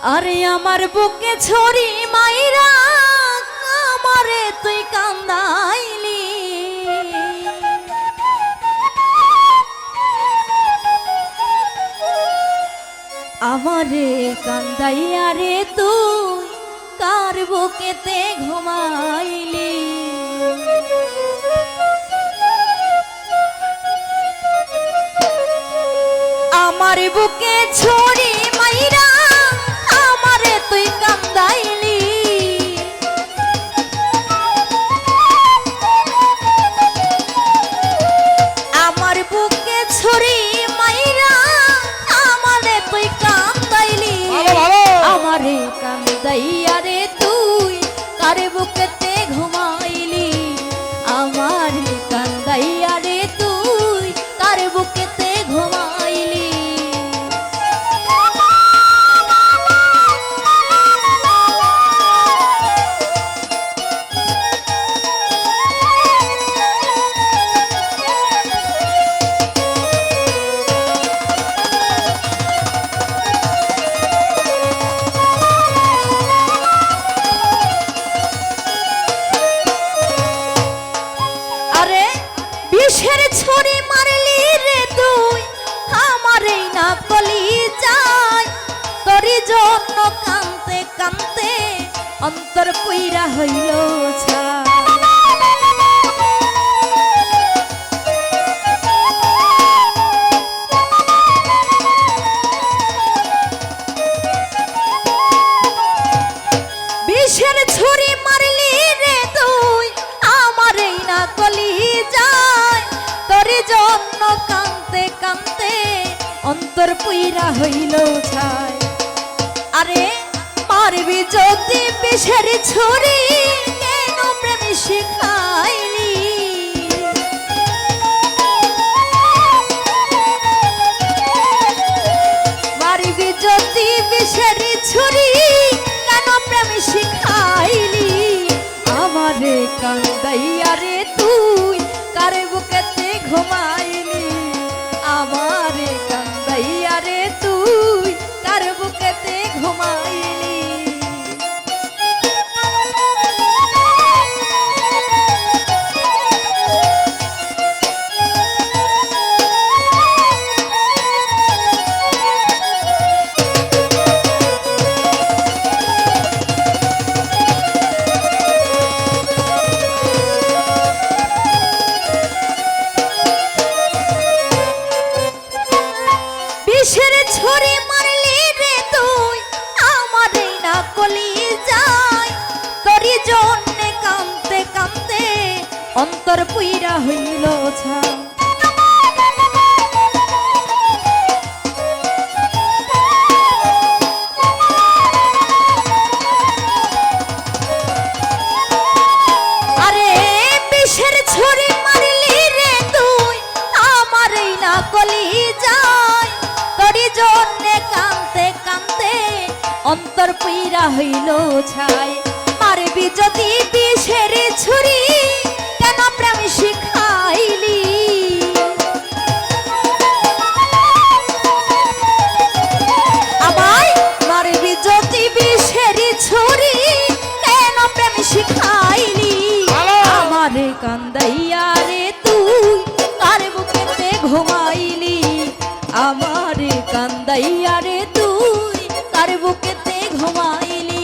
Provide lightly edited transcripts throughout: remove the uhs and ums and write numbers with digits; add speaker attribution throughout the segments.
Speaker 1: আরে আমার বুকে ছড়ি মাইরা আমারে তুই কান্দাইলি, আমারে কান্দাইয়া রে তুই কার বুকেতে ঘুমাইলি। আমার বুকে ছড়ি মাইরা আমারে তুই কান্দাইলি, আমার বুকে ছড়ি মাইরা আমারে তুই কান্দাইলি, আমারে কান্দাইয়া রে তুই কার বুকেতে ঘুমাইলি, আমারে কান্দাইয়া রে তুই কার বুকেতে ঘুমাইলি। বিষের ছুরি মারলি রে তুই আমারে না কলি যায়, তোরি জন্য কানতে কানতে অন্তর পুইরা হইল ছাই। বিষের ছুরি মারলি রে তুই আমারে না কলি যায়, তোরে জন্য কানতে কানতে অন্তর পুইরা হইল ছাই। আরে মারবি যদি বিষের ছুরি কেন প্রেম শিখাইলি, মারবি যদি বিষের ছুরি কেন প্রেম শিখাইলি, আমারে কান্দাইয়া রে তুই কার বুকেতে ঘুমাইলি, আমারে কান্দাইয়া রে তুই কার বুকেতে ঘুমাইলি। বিষের ছুরি মারলি রে তুই আমারে না কলি যায়, তোরি জন্য কানতে কানতে অন্তর পুইরা হইল ছাই। আরে বিষের ছুরি মারলি রে তুই আমারে না কলি যায়, তোরি জন্য কানতে কানতে অন্তর পুইরা হইল ছাই। মারবি যদি বিষের ছুরি কেন প্রেম শিখাইলি, আমায় মারবি যদি বিষের ছুরি কেন প্রেম শিখাইলি, আমারে কান্দাইয়া রে তুই কার বুকেতে ঘুমাইলি, আমারে কান্দাইয়া রে তুই কার বুকেতে ঘুমাইলি।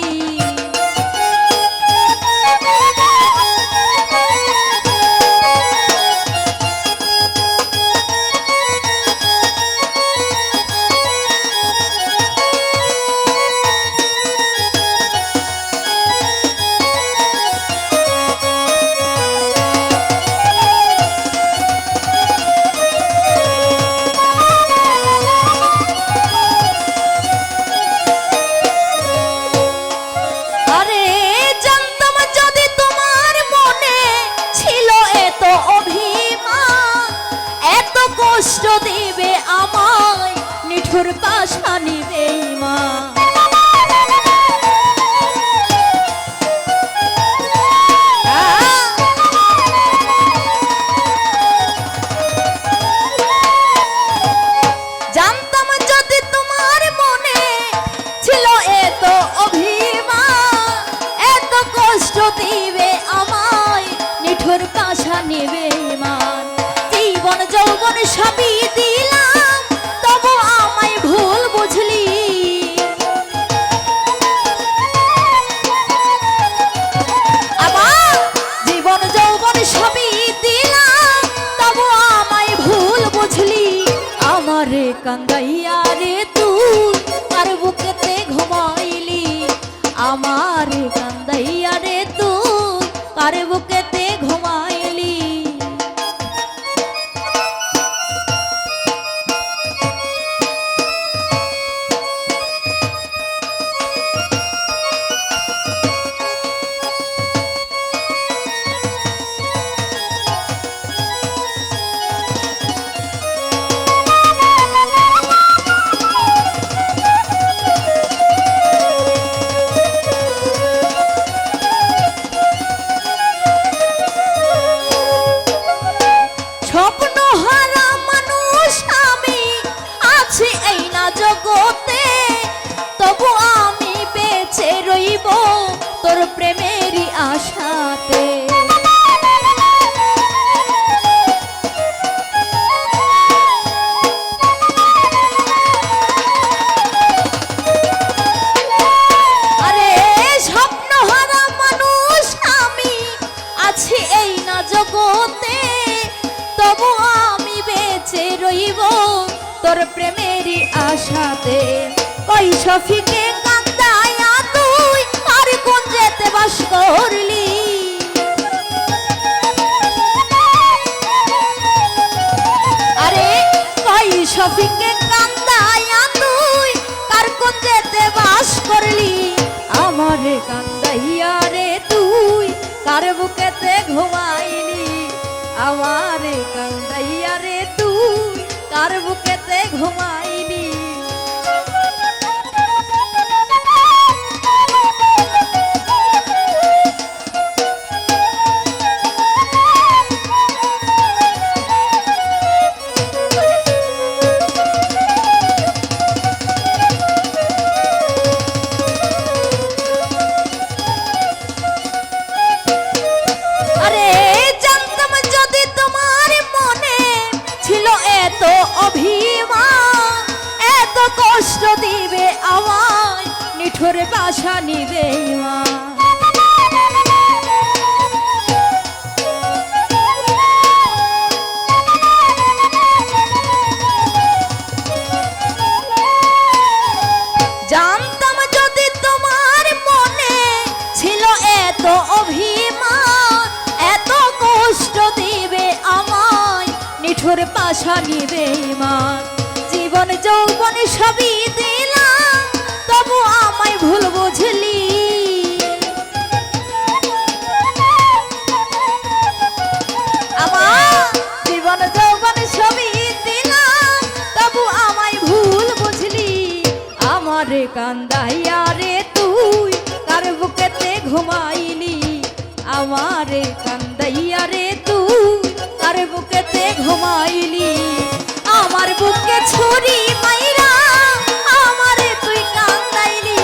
Speaker 1: কান্দাইয়া রে তুই কার বুকেতে ঘুমাইলি আমারে কান্দাইয়া রে তুই কার বুকেতে ঘুমাইলি জগতে তবু আমি বেঁচে রইব তোর প্রেমেরই আশাতে আরে স্বপ্নহারা মানুষ আমি আছি এই না জগতে তবু আমি বেঁচে রইব তোর প্রেমেরই আশাতে ওই শফিকে কান্দায়া তুই আর কোন যেতে বাস করলি আরে ওই শফিকে কান্দায়া তুই আর কোন যেতে বাস করলি আমারে কান্দাইয়া রে তুই কার বুকেতে ঘুমাইলি আমারে কান্দাইয়া রে তুই কার বুকেতে ঘুমাইলি আরে জানতাম যদি তোমার মনে ছিল এত অভিমান এত কষ্ট দিবে আমায় নিঠুর বাসা নিবে মা জানতাম যদি তোমার মনে ছিল এত অভিমান এত কষ্ট দিবে আমায় নিঠুর পাশা নিবে মা জীবন যৌবন সবই দিলাম তবু আমায় ভুল বুঝলি আমার জীবন যৌবন সবই দিলাম তবু আমায় ভুল বুঝলি আমারে কান্দাইয়া রে তুই কার বুকেতে ঘুমাইলি আমারে কান্দাইয়া রে তুই কার বুকেতে ঘুমাইলি আমার বুকে ছুরি মাইরা আমারে তুই কান্দাইলি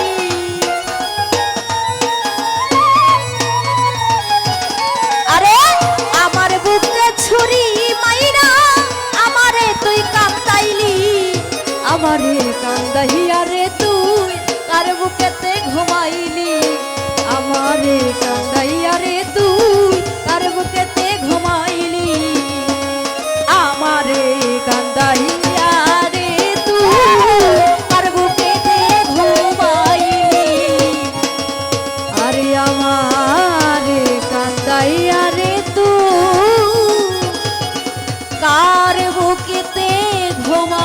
Speaker 1: আরে আমার বুকে ছুরি মাইরা আমারে তুই কান্দাইলি আমারে কান্দাইয়া রে তুই কার বুকেতে ঘুমাইলি আমারে কান্দাইয়া রে তুই কার বুকেতে ঘুমাইলি আমারে কান্দাইয়া রে তুই কার বুকেতে ঘুমাইলি আরে আমারে কান্দাইয়া রে তুই কার বুকেতে ঘুমাইলি